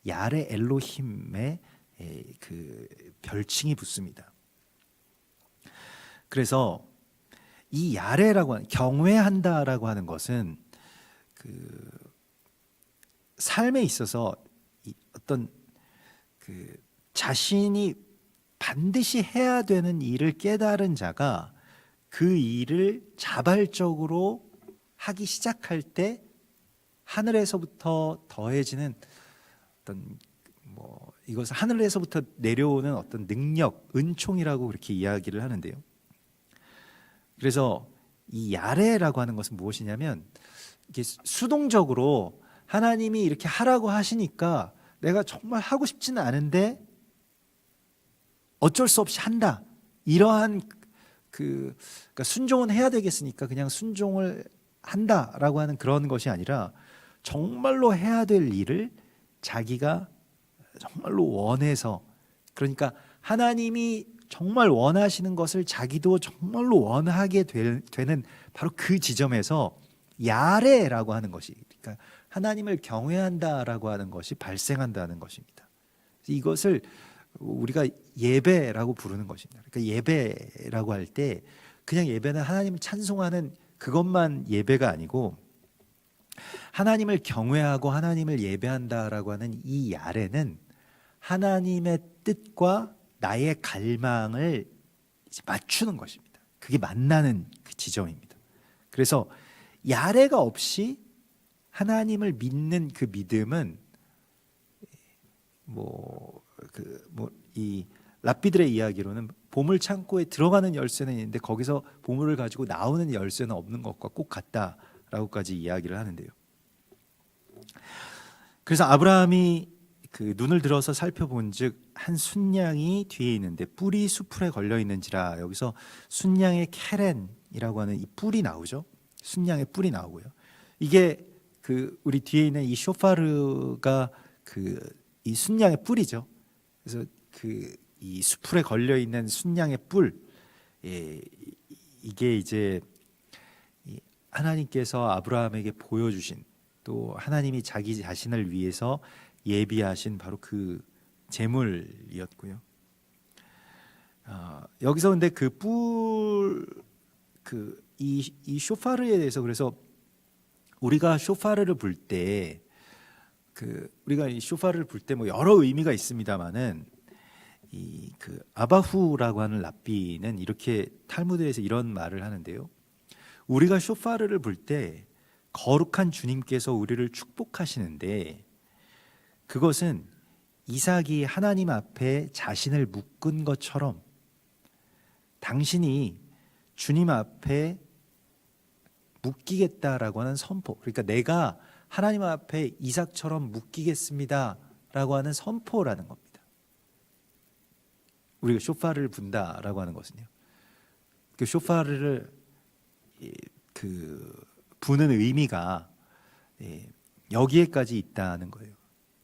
Speaker 1: 엘로힘의 그 별칭이 붙습니다. 그래서 이 야레라고 하는, 경외한다라고 하는 것은 그 삶에 있어서 어떤 그 자신이 반드시 해야 되는 일을 깨달은 자가 그 일을 자발적으로 하기 시작할 때 하늘에서부터 더해지는 어떤 이것을 하늘에서부터 내려오는 어떤 능력, 은총이라고 그렇게 이야기를 하는데요. 그래서 이 야레라고 하는 것은 무엇이냐면 이게 수동적으로 하나님이 이렇게 하라고 하시니까 내가 정말 하고 싶지는 않은데 어쩔 수 없이 한다. 이러한 그러니까 순종은 해야 되겠으니까 그냥 순종을 한다라고 하는 그런 것이 아니라 정말로 해야 될 일을 자기가 정말로 원해서, 그러니까 하나님이 정말 원하시는 것을 자기도 정말로 원하게 되는 바로 그 지점에서 야레라고 하는 것이, 그러니까 하나님을 경외한다라고 하는 것이 발생한다는 것입니다. 이것을 우리가 예배라고 부르는 것입니다. 그러니까 예배라고 할 때 그냥 예배는 하나님을 찬송하는 그것만 예배가 아니고 하나님을 경외하고 하나님을 예배한다라고 하는 이 야레는 하나님의 뜻과 나의 갈망을 이제 맞추는 것입니다. 그게 만나는 그 지점입니다. 그래서 야레가 없이 하나님을 믿는 그 믿음은 이 랍비들의 이야기로는 보물 창고에 들어가는 열쇠는 있는데 거기서 보물을 가지고 나오는 열쇠는 없는 것과 꼭 같다라고까지 이야기를 하는데요. 그래서 아브라함이 그 눈을 들어서 살펴본즉 한 순양이 뒤에 있는데 뿔이 수풀에 걸려 있는지라. 여기서 순양의 케렌이라고 하는 이 뿔이 나오죠. 순양의 뿔이 나오고요. 이게 그 우리 뒤에 있는 이 쇼파르가 그 이 순양의 뿔이죠. 그래서 그 이 수풀에 걸려 있는 순양의 뿔, 이게 이제 하나님께서 아브라함에게 보여주신, 또 하나님이 자기 자신을 위해서 예비하신 바로 그 제물이었고요. 여기서 근데 그 뿔, 이 쇼파르에 대해서, 그래서 우리가 쇼파르를 불 때 우리가 이 쇼파르를 불 때 뭐 여러 의미가 있습니다만은 이 아바후라고 하는 랍비는 이렇게 탈무드에서 이런 말을 하는데요. 우리가 쇼파르를 불 때 거룩한 주님께서 우리를 축복하시는데 그것은 이삭이 하나님 앞에 자신을 묶은 것처럼 당신이 주님 앞에 묶이겠다라고 하는 선포, 그러니까 내가 하나님 앞에 이삭처럼 묶이겠습니다라고 하는 선포라는 겁니다. 우리가 쇼파르를 분다라고 하는 것은요. 그 쇼파르를 부는 의미가 여기에까지 있다는 거예요.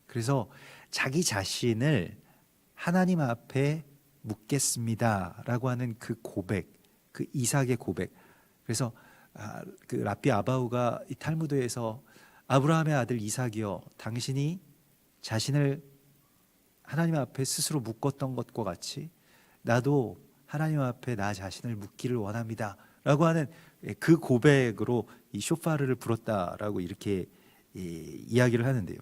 Speaker 1: 그래서 자기 자신을 하나님 앞에 묻겠습니다라고 하는 그 고백, 그 이삭의 고백. 그래서 그 랍비 아바우가 이 탈무드에서 아브라함의 아들 이삭이여, 당신이 자신을 하나님 앞에 스스로 묶었던 것과 같이 나도 하나님 앞에 나 자신을 묶기를 원합니다 라고 하는 그 고백으로 이 쇼파르를 불었다라고 이렇게 이야기를 하는데요.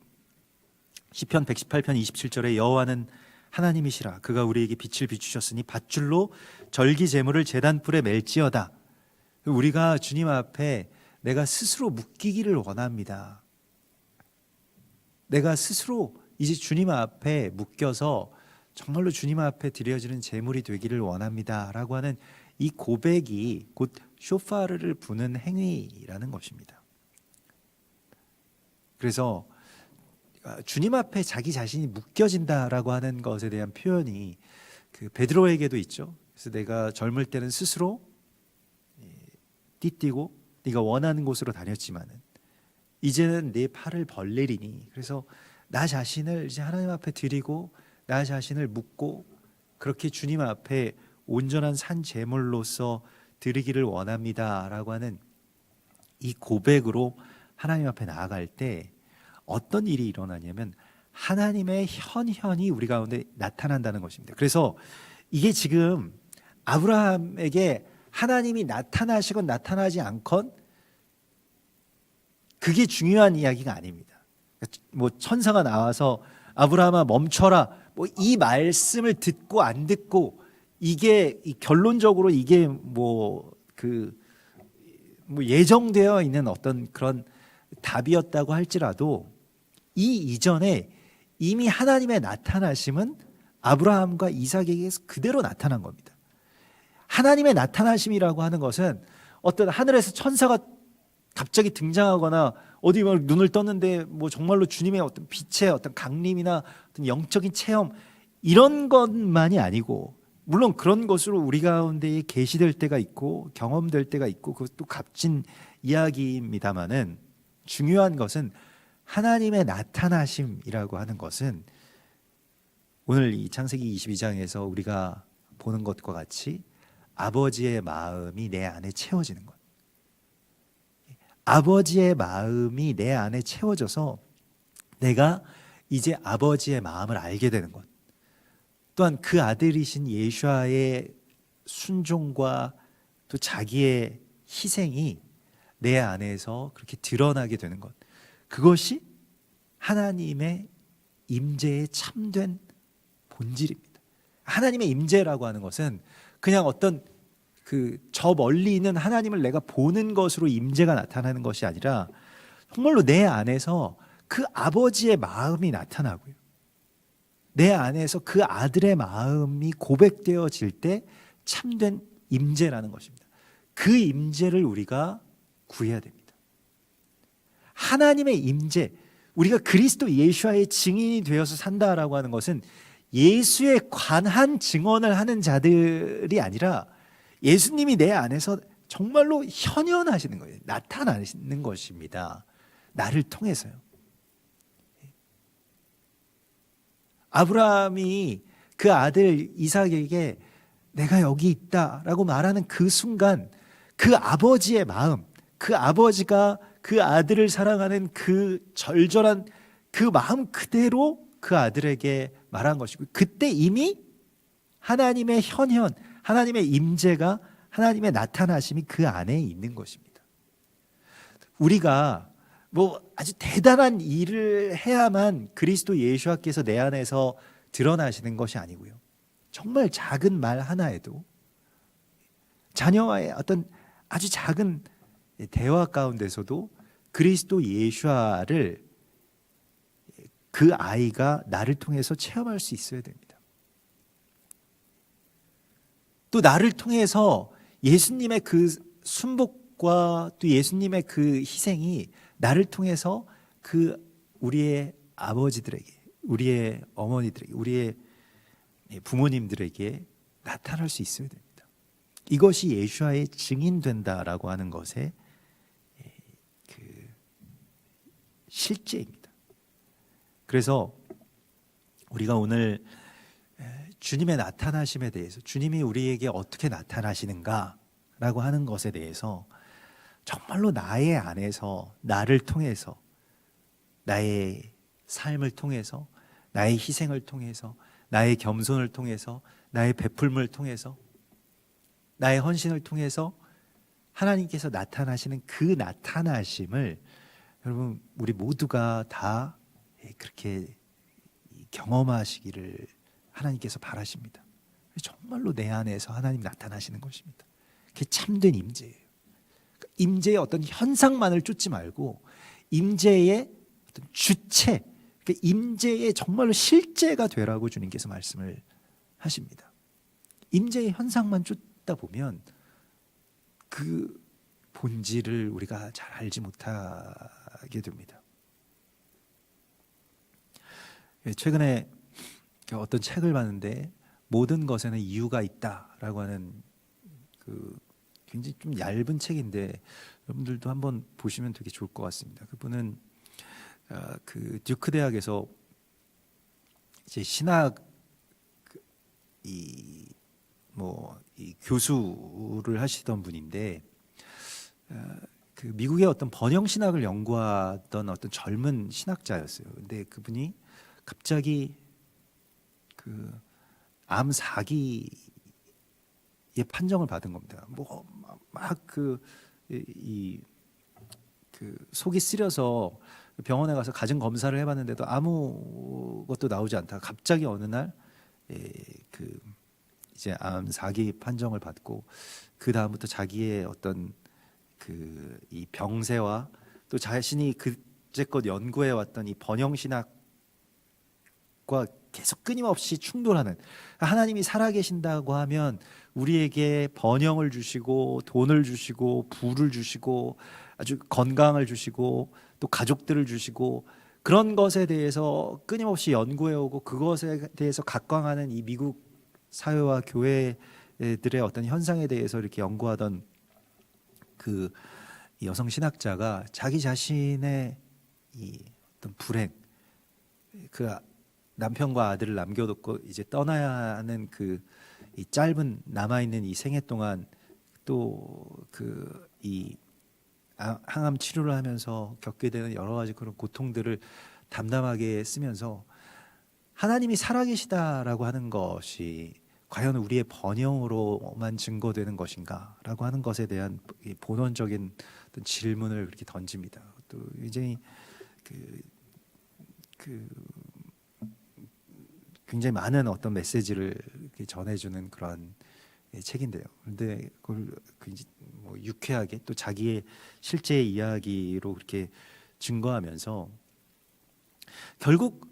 Speaker 1: 시편 118편 27절에 여호와는 하나님이시라, 그가 우리에게 빛을 비추셨으니 밧줄로 절기 제물을 제단불에 맬지어다. 우리가 주님 앞에 내가 스스로 묶이기를 원합니다. 내가 스스로 이제 주님 앞에 묶여서 정말로 주님 앞에 드려지는 제물이 되기를 원합니다 라고 하는 이 고백이 곧 쇼파르를 부는 행위라는 것입니다. 그래서 주님 앞에 자기 자신이 묶여진다라고 하는 것에 대한 표현이 그 베드로에게도 있죠. 그래서 내가 젊을 때는 스스로 띠뛰고 네가 원하는 곳으로 다녔지만은 이제는 내 팔을 벌리리니, 그래서 나 자신을 이제 하나님 앞에 드리고 나 자신을 묶고 그렇게 주님 앞에 온전한 산 제물로서 드리기를 원합니다라고 하는 이 고백으로 하나님 앞에 나아갈 때 어떤 일이 일어나냐면 하나님의 현현이 우리 가운데 나타난다는 것입니다. 그래서 이게 지금 아브라함에게 하나님이 나타나시건 나타나지 않건 그게 중요한 이야기가 아닙니다. 뭐 천사가 나와서 아브라함아 멈춰라, 뭐 이 말씀을 듣고 안 듣고 이게 결론적으로 이게 뭐 예정되어 있는 어떤 그런 답이었다고 할지라도 이 이전에 이미 하나님의 나타나심은 아브라함과 이삭에게 그대로 나타난 겁니다. 하나님의 나타나심이라고 하는 것은 어떤 하늘에서 천사가 갑자기 등장하거나 어디 막 눈을 떴는데 뭐 정말로 주님의 어떤 빛의 어떤 강림이나 어떤 영적인 체험 이런 것만이 아니고, 물론 그런 것으로 우리 가운데에 계시될 때가 있고 경험될 때가 있고 그것도 값진 이야기입니다마는, 중요한 것은 하나님의 나타나심이라고 하는 것은 오늘 이 창세기 22장에서 우리가 보는 것과 같이 아버지의 마음이 내 안에 채워지는 것. 아버지의 마음이 내 안에 채워져서 내가 이제 아버지의 마음을 알게 되는 것. 또한 그 아들이신 예수와의 순종과 또 자기의 희생이 내 안에서 그렇게 드러나게 되는 것. 그것이 하나님의 임재의 참된 본질입니다. 하나님의 임재라고 하는 것은 그냥 어떤 저 멀리 있는 하나님을 내가 보는 것으로 임재가 나타나는 것이 아니라 정말로 내 안에서 그 아버지의 마음이 나타나고요, 내 안에서 그 아들의 마음이 고백되어질 때 참된 임재라는 것입니다. 그 임재를 우리가 구해야 됩니다. 하나님의 임재, 우리가 그리스도 예수와의 증인이 되어서 산다라고 하는 것은 예수에 관한 증언을 하는 자들이 아니라 예수님이 내 안에서 정말로 현현하시는 거예요. 나타나시는 것입니다. 나를 통해서요. 아브라함이 그 아들 이삭에게 내가 여기 있다라고 말하는 그 순간 그 아버지의 마음, 그 아버지가 그 아들을 사랑하는 그 절절한 그 마음 그대로 그 아들에게 말한 것이고, 그때 이미 하나님의 현현, 하나님의 임재가, 하나님의 나타나심이 그 안에 있는 것입니다. 우리가 뭐 아주 대단한 일을 해야만 그리스도 예수께서 내 안에서 드러나시는 것이 아니고요, 정말 작은 말 하나에도, 자녀와의 어떤 아주 작은 대화 가운데서도 그리스도 예수를 그 아이가 나를 통해서 체험할 수 있어야 됩니다. 또 나를 통해서 예수님의 그 순복과 또 예수님의 그 희생이 나를 통해서 그 우리의 아버지들에게, 우리의 어머니들에게, 우리의 부모님들에게 나타날 수 있어야 됩니다. 이것이 예수와의 증인된다라고 하는 것의 그 실제입니다. 그래서 우리가 오늘 주님의 나타나심에 대해서, 주님이 우리에게 어떻게 나타나시는가라고 하는 것에 대해서 정말로 나의 안에서, 나를 통해서, 나의 삶을 통해서, 나의 희생을 통해서, 나의 겸손을 통해서, 나의 베풀음을 통해서, 나의 헌신을 통해서 하나님께서 나타나시는 그 나타나심을 여러분 우리 모두가 다 그렇게 경험하시기를 하나님께서 바라십니다. 정말로 내 안에서 하나님 나타나시는 것입니다. 그게 참된 임재예요. 임재의 어떤 현상만을 쫓지 말고 임재의 어떤 주체, 임재의 정말로 실제가 되라고 주님께서 말씀을 하십니다. 임재의 현상만 쫓다 보면 그 본질을 우리가 잘 알지 못하게 됩니다. 최근에 어떤 책을 봤는데 모든 것에는 이유가 있다라고 하는 그 굉장히 좀 얇은 책인데 여러분들도 한번 보시면 되게 좋을 것 같습니다. 그분은 그 듀크 대학에서 이제 신학 이 교수를 하시던 분인데 그 미국의 어떤 번영 신학을 연구하던 어떤 젊은 신학자였어요. 근데 그분이 갑자기 그 암 4기에 판정을 받은 겁니다. 뭐 막 속이 쓰려서 병원에 가서 가정 검사를 해봤는데도 아무것도 나오지 않다가 갑자기 어느 날 이제 암 4기 판정을 받고 그 다음부터 자기의 어떤 이 병세와 또 자신이 그제껏 연구해 왔던 이 번영 신학과 계속 끊임없이 충돌하는, 하나님이 살아계신다고 하면 우리에게 번영을 주시고 돈을 주시고 부를 주시고 아주 건강을 주시고 또 가족들을 주시고 그런 것에 대해서 끊임없이 연구해 오고 그것에 대해서 각광하는 이 미국 사회와 교회들의 어떤 현상에 대해서 이렇게 연구하던 그 여성 신학자가 자기 자신의 이 어떤 불행, 그 남편과 아들을 남겨놓고 이제 떠나야 하는 이 짧은 남아있는 이 생애 동안 또 이 항암 치료를 하면서 겪게 되는 여러 가지 그런 고통들을 담담하게 쓰면서 하나님이 살아계시다라고 하는 것이 과연 우리의 번영으로만 증거되는 것인가라고 하는 것에 대한 본원적인 어떤 질문을 그렇게 던집니다. 또 굉장히 굉장히 많은 어떤 메시지를 이렇게 전해주는 그런 책인데요. 그런데 그걸 뭐 유쾌하게 또 자기의 실제 이야기로 그렇게 증거하면서 결국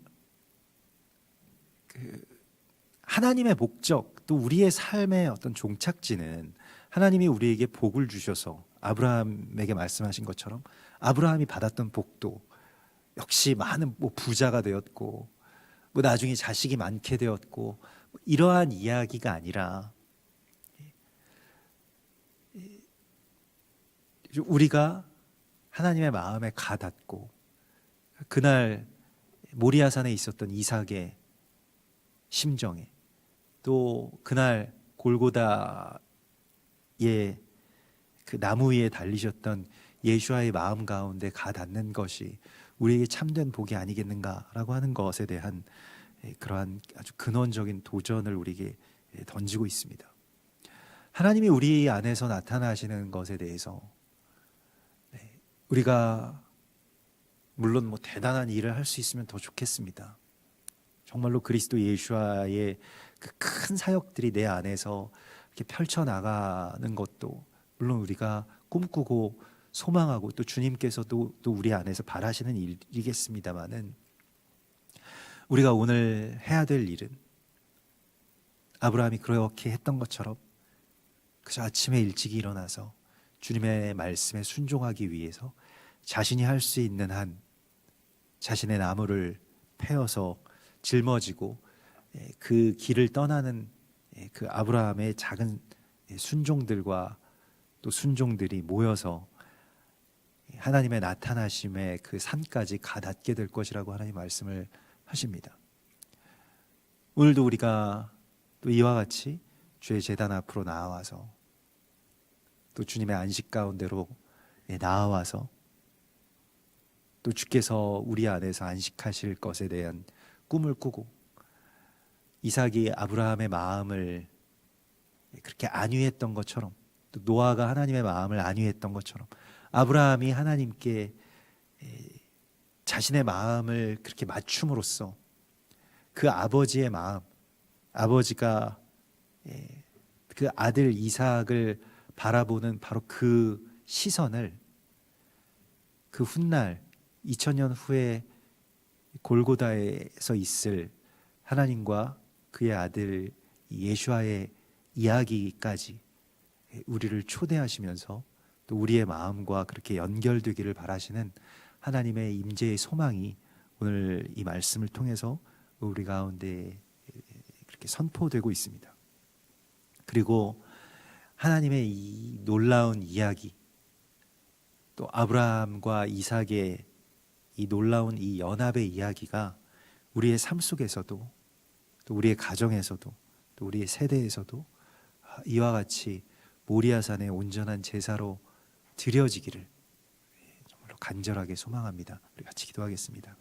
Speaker 1: 하나님의 목적 또 우리의 삶의 어떤 종착지는 하나님이 우리에게 복을 주셔서 아브라함에게 말씀하신 것처럼 아브라함이 받았던 복도 역시 많은 뭐 부자가 되었고 뭐 나중에 자식이 많게 되었고 이러한 이야기가 아니라 우리가 하나님의 마음에 가닿고 그날 모리아산에 있었던 이삭의 심정에 또 그날 골고다의 그 나무 위에 달리셨던 예수와의 마음 가운데 가닿는 것이 우리에게 참된 복이 아니겠는가라고 하는 것에 대한 그러한 아주 근원적인 도전을 우리에게 던지고 있습니다. 하나님이 우리 안에서 나타나시는 것에 대해서 우리가 물론 뭐 대단한 일을 할 수 있으면 더 좋겠습니다. 정말로 그리스도 예수와의 그 큰 사역들이 내 안에서 이렇게 펼쳐 나가는 것도 물론 우리가 꿈꾸고 소망하고 또 주님께서도 또 우리 안에서 바라시는 일이겠습니다만은 우리가 오늘 해야 될 일은 아브라함이 그렇게 했던 것처럼 그저 아침에 일찍 일어나서 주님의 말씀에 순종하기 위해서 자신이 할 수 있는 한 자신의 나무를 패어서 짊어지고 그 길을 떠나는 그 아브라함의 작은 순종들과 또 순종들이 모여서 하나님의 나타나심의 그 산까지 가닿게 될 것이라고 하나님 말씀을 하십니다. 오늘도 우리가 또 이와 같이 주의 제단 앞으로 나와서 또 주님의 안식 가운데로 나와서 또 주께서 우리 안에서 안식하실 것에 대한 꿈을 꾸고 이삭이 아브라함의 마음을 그렇게 안위했던 것처럼 또 노아가 하나님의 마음을 안위했던 것처럼 아브라함이 하나님께 자신의 마음을 그렇게 맞춤으로써 그 아버지의 마음, 아버지가 그 아들 이삭을 바라보는 바로 그 시선을 그 훗날 2000년 후에 골고다에서 있을 하나님과 그의 아들 예수와의 이야기까지 우리를 초대하시면서 또 우리의 마음과 그렇게 연결되기를 바라시는 하나님의 임재의 소망이 오늘 이 말씀을 통해서 우리 가운데 그렇게 선포되고 있습니다. 그리고 하나님의 이 놀라운 이야기, 또 아브라함과 이삭의 이 놀라운 이 연합의 이야기가 우리의 삶 속에서도 또 우리의 가정에서도 또 우리의 세대에서도 이와 같이 모리아산의 온전한 제사로 드려지기를 정말로 간절하게 소망합니다. 우리 같이 기도하겠습니다.